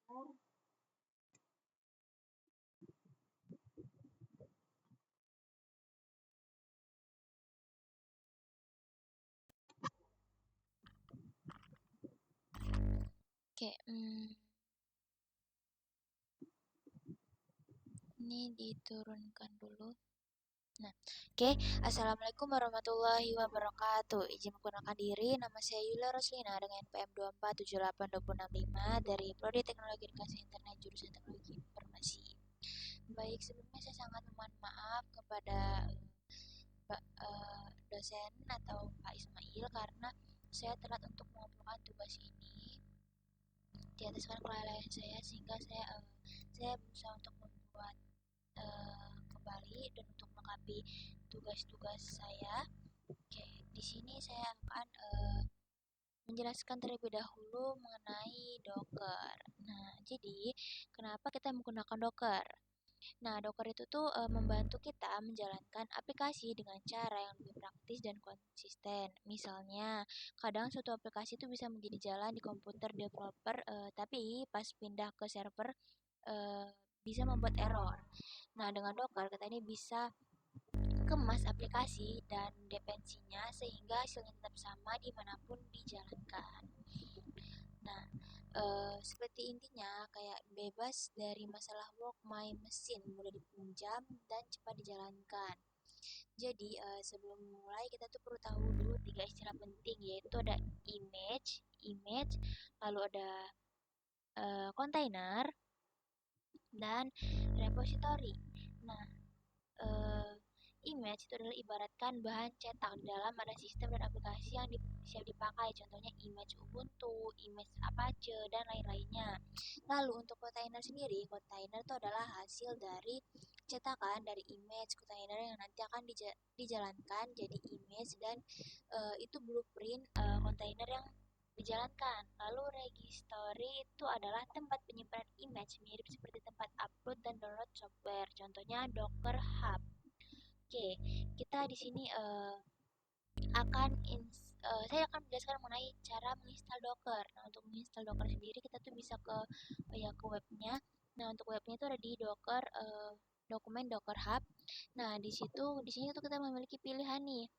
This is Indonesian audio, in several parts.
Oke, ini diturunkan dulu. Nah, oke. Assalamualaikum warahmatullahi wabarakatuh. Izin menggunakan diri, nama saya Yulia Roslina dengan NPM 2478265 dari Prodi Teknologi Informasi Internet jurusan Teknologi Informasi. Baik, sebelumnya saya sangat memohon maaf kepada Pak dosen atau Pak Ismail karena saya telat untuk mengumpulkan tugas ini di atas kelalaian saya sehingga saya berusaha untuk membuat kembali dan untuk melengkapi tugas-tugas saya. Oke, di sini saya akan menjelaskan terlebih dahulu mengenai Docker. Nah, jadi kenapa kita menggunakan Docker? Nah, Docker itu tuh membantu kita menjalankan aplikasi dengan cara yang lebih praktis dan konsisten. Misalnya, kadang suatu aplikasi itu bisa menjadi jalan di komputer developer, tapi pas pindah ke server eh, bisa membuat error. Nah, dengan Docker kita ini bisa kemas aplikasi dan dependensinya sehingga hasilnya tetap sama dimanapun dijalankan. Nah, seperti intinya kayak bebas dari masalah work my machine, mudah dipinjam dan cepat dijalankan. Jadi sebelum mulai kita tuh perlu tahu dulu tiga istilah penting yaitu ada image, lalu ada container dan repository. Nah, eh, image itu adalah ibaratkan bahan cetak di dalam ada sistem dan aplikasi yang siap dipakai. Contohnya image Ubuntu, image Apache, dan lain-lainnya. Lalu untuk container sendiri, container itu adalah hasil dari cetakan dari image container yang nanti akan dijalankan jadi image dan itu blueprint container yang dijalankan. Lalu registry itu adalah tempat penyimpanan image mirip seperti tempat upload dan download software. Contohnya Docker Hub. Oke, kita di sini saya akan menjelaskan mengenai cara menginstal Docker. Nah, untuk menginstal Docker sendiri kita tuh bisa ke ke webnya. Nah, untuk webnya itu ada di Docker dokumen Docker Hub. Nah, di sini tuh kita memiliki pilihan nih.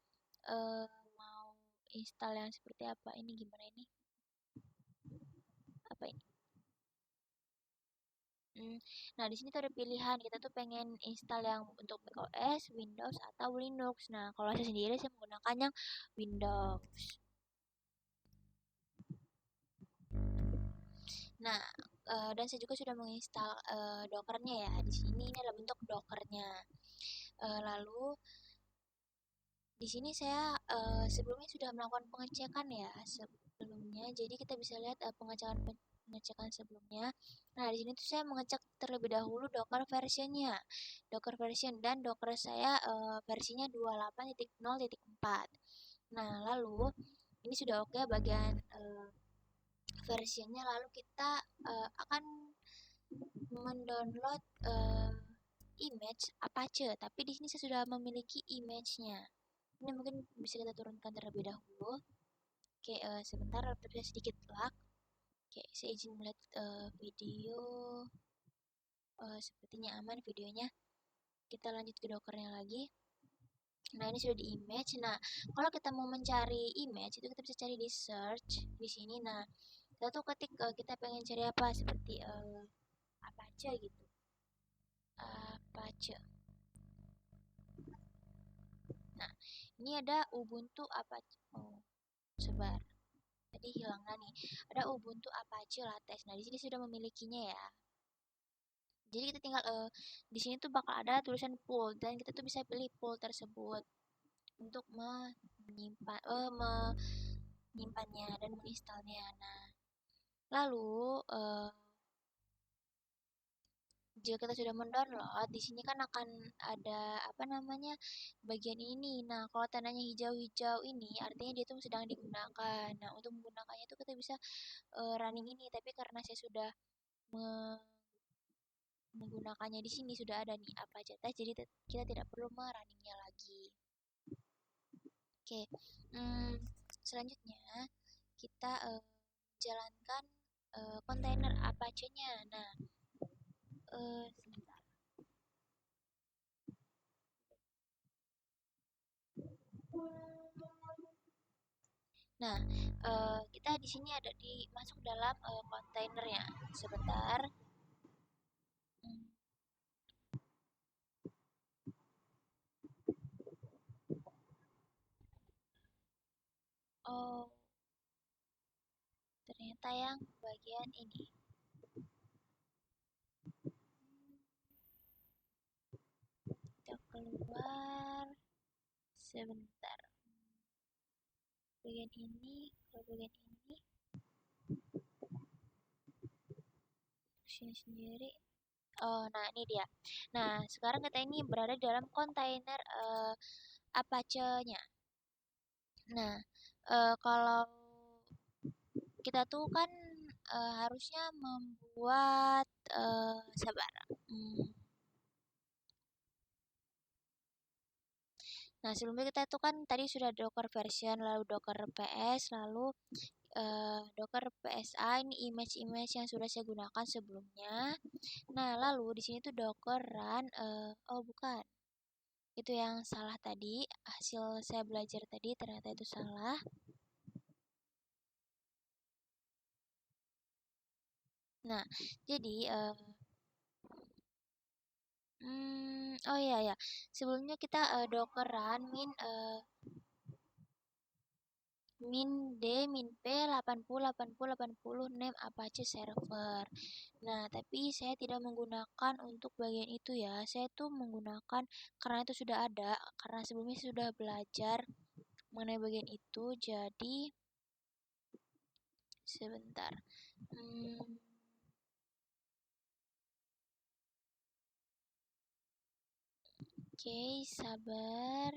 eh, Mau install yang seperti apa? Ini gimana ini? Apa ini? Nah, di sini tuh ada pilihan. Kita tuh pengen install yang untuk macOS, Windows, atau Linux. Nah, kalau saya sendiri saya menggunakan yang Windows. Nah, dan saya juga sudah menginstal Dockernya ya. Di sini ini adalah bentuk Dockernya. Lalu di sini saya sebelumnya sudah melakukan pengecekan ya sebelumnya. Jadi kita bisa lihat pengecekan sebelumnya. Nah, di sini tuh saya mengecek terlebih dahulu Docker versionnya. Docker version dan Docker saya versinya 28.0.4. Nah, lalu ini sudah oke bagian versionnya. Lalu kita akan mendownload image Apache, tapi di sini saya sudah memiliki image-nya. Ini mungkin bisa kita turunkan terlebih dahulu. Oke, sebentar laptop saya sedikit lag. Oke, saya izin melihat video. Sepertinya aman videonya. Kita lanjut ke Dockernya lagi. Nah, ini sudah di image. Nah, kalau kita mau mencari image itu kita bisa cari di search di sini. Nah, kita tuh ketik kita pengen cari apa seperti apa aja gitu. Apache. Nah, ini ada Ubuntu Apache. Oh, sebar. Tadi hilang nih. Ada Ubuntu Apache Latex. Nah, di sini sudah memilikinya ya. Jadi kita tinggal di sini tuh bakal ada tulisan pool dan kita tuh bisa pilih pool tersebut untuk menyimpannya dan menginstalnya. Nah, lalu jika kita sudah mendownload, di sini kan akan ada apa namanya bagian ini. Nah, kalau tandanya hijau-hijau ini artinya dia tuh sedang digunakan. Nah, untuk menggunakannya itu kita bisa running ini, tapi karena saya sudah menggunakannya di sini sudah ada nih apa aja tes, jadi kita tidak perlu merunningnya lagi. Oke, selanjutnya kita jalankan kontainer Apache-nya. Nah, sebentar. Nah, kita di sini ada di masuk dalam kontainernya. Sebentar. Hmm, Oh, ternyata yang bagian ini. Kita keluar. Sebentar. Bagian ini, kalau bagian ini, sini sendiri. Oh, nah ini dia. Nah, sekarang kita ini berada dalam kontainer Apache-nya. Nah, kalau kita tuh kan harusnya membuat sabar. Hmm, Nah, sebelumnya kita tuh kan tadi sudah Docker version, lalu Docker PS, lalu Docker PSA ini image-image yang sudah saya gunakan sebelumnya. Nah, lalu di sini tuh Docker run oh bukan. Itu yang salah tadi, hasil saya belajar tadi ternyata itu salah. Nah, jadi oh iya ya. Sebelumnya kita Docker run min d min p 80 name Apache server. Nah, tapi saya tidak menggunakan untuk bagian itu ya. Saya tuh menggunakan karena itu sudah ada, karena sebelumnya sudah belajar mengenai bagian itu. Jadi sebentar. Hmm, Oke, sabar.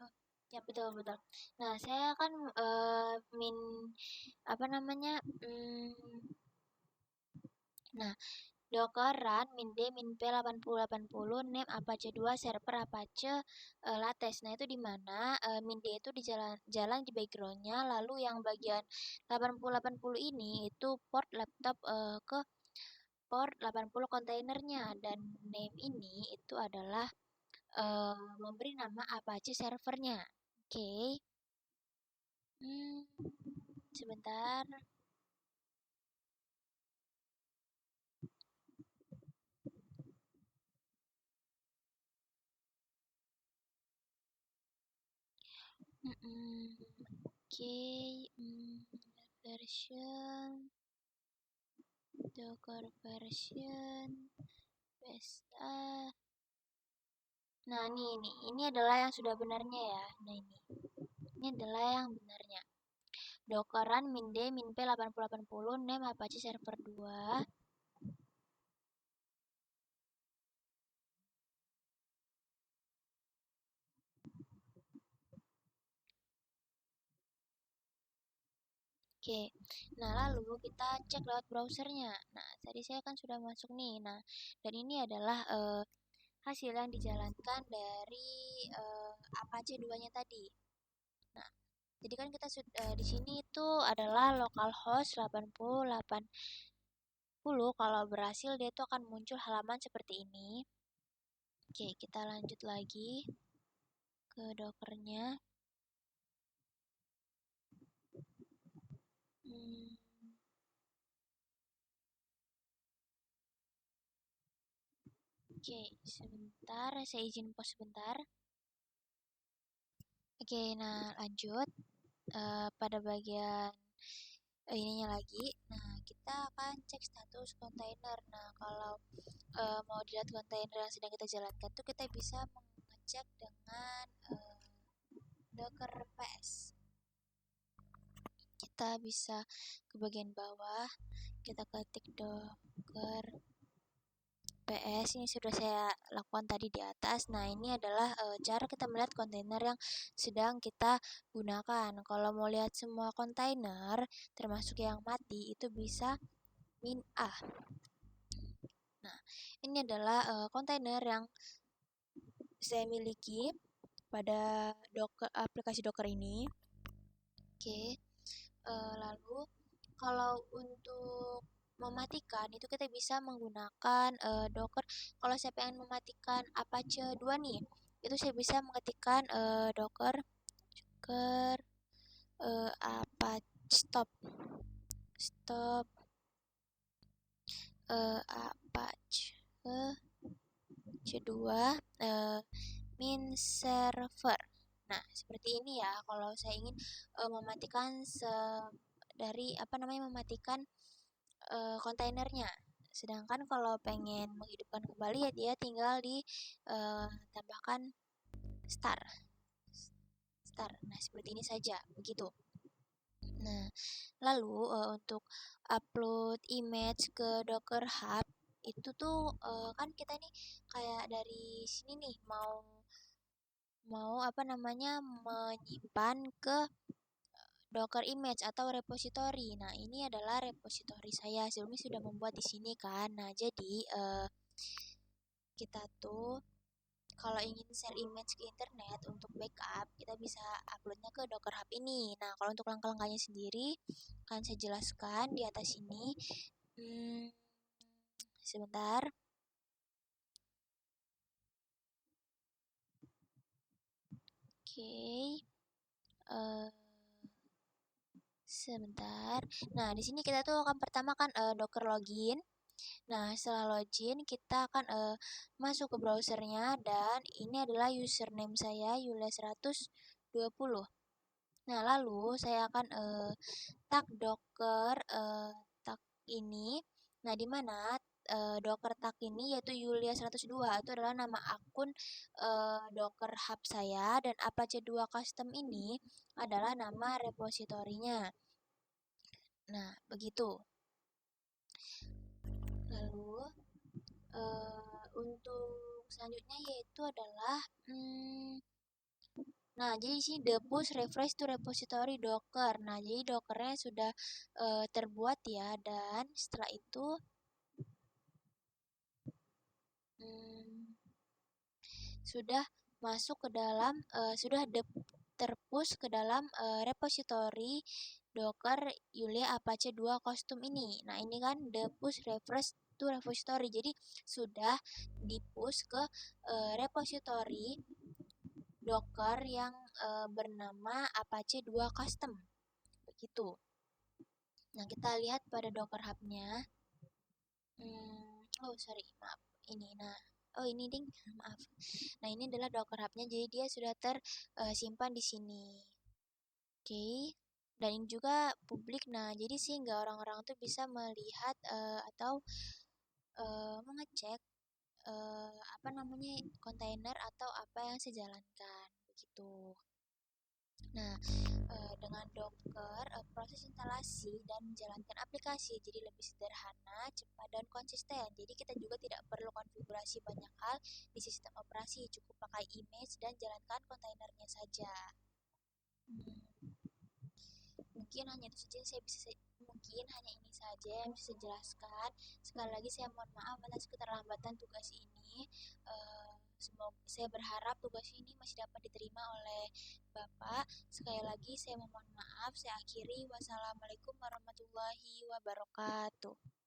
Oh, ya betul betul. Nah, saya kan min apa namanya? Nah, Docker run min d min p 80 name Apache 2 server Apache Lattes. Nah, itu di mana min d itu di jalan di backgroundnya, lalu yang bagian 80 ini itu port laptop ke port 80 kontainernya, dan name ini itu adalah memberi nama Apache servernya. Oke. Hmm, Sebentar. Oke. Hmm, Version Docker version Besta. Nah, ini adalah yang sudah benarnya ya. Nah, ini adalah yang benarnya. Docker run min d min p 80 name Apache server 2. Oke. Nah, lalu kita cek lewat browsernya. Nah, tadi saya kan sudah masuk nih. Nah, dan ini adalah hasil yang dijalankan dari Apache 2-nya tadi. Nah, jadi kan kita di sini itu adalah localhost 80 kalau berhasil dia itu akan muncul halaman seperti ini. Oke, kita lanjut lagi ke Dockernya. Hmm, oke, sebentar, saya izin pause sebentar. Oke, nah lanjut pada bagian ininya lagi. Nah, kita akan cek status kontainer. Nah, kalau mau dilihat kontainer yang sedang kita jalankan tuh kita bisa mengecek dengan Docker PS. kita bisa ke bagian bawah, kita ketik docker ps. Ini sudah saya lakukan tadi di atas. Nah, ini adalah cara kita melihat kontainer yang sedang kita gunakan. Kalau mau lihat semua kontainer termasuk yang mati, itu bisa min A. Nah, ini adalah kontainer yang saya miliki pada aplikasi Docker ini. Oke, lalu kalau untuk mematikan itu kita bisa menggunakan Docker. Kalau saya pengen mematikan Apache 2 nih, itu saya bisa mengetikkan docker Apache stop Apache 2 min server. Nah, seperti ini ya kalau saya ingin mematikan mematikan kontainernya. Sedangkan kalau pengen menghidupkan kembali ya dia tinggal di tambahkan start. Nah, seperti ini saja, begitu. Nah, lalu untuk upload image ke Docker Hub itu tuh kan kita nih kayak dari sini nih mau menyimpan ke Docker image atau repository. Nah, ini adalah repository saya. Sebelumnya sudah membuat di sini kan. Nah, jadi kita tuh kalau ingin share image ke internet untuk backup, kita bisa uploadnya ke Docker Hub ini. Nah, kalau untuk langkah-langkahnya sendiri akan saya jelaskan di atas ini. Sebentar. Oke. Sebentar. Nah, di sini kita tuh akan pertama kan Docker login. Nah, setelah login kita akan masuk ke browsernya dan ini adalah username saya Yulia120. Nah, lalu saya akan tag docker tag ini. Nah, di mana docker tag ini yaitu Yulia102 itu adalah nama akun Docker Hub saya dan Apache 2 custom ini adalah nama repositorinya. Nah, begitu. Lalu untuk selanjutnya yaitu adalah nah, jadi sini the push refresh to repository docker. Nah, jadi dockernya sudah terbuat ya dan setelah itu sudah masuk ke dalam sudah terpush ke dalam repository Docker Yulia Apache 2 kostum ini. Nah, ini kan the push refresh to repository. Jadi sudah dipush ke repository Docker yang bernama Apache 2 custom. Begitu. Nah, kita lihat pada Docker Hub-nya. Maaf. Ini ding, maaf. Nah, ini adalah Docker Hub-nya, jadi dia sudah tersimpan di sini. Oke. Dan ini juga publik. Nah, jadi sehingga orang-orang tuh bisa melihat atau mengecek kontainer atau apa yang saya jalankan begitu. Nah, dengan Docker, proses instalasi dan menjalankan aplikasi jadi lebih sederhana, cepat, dan konsisten. Jadi kita juga tidak perlu konfigurasi banyak hal di sistem operasi, cukup pakai image dan jalankan kontainernya saja. Mungkin hanya ini saja yang bisa saya jelaskan. Sekali lagi saya mohon maaf atas keterlambatan tugas ini. Semoga saya berharap tugas ini masih dapat diterima oleh Bapak. Sekali lagi saya mohon maaf. Saya akhiri. Wassalamualaikum warahmatullahi wabarakatuh.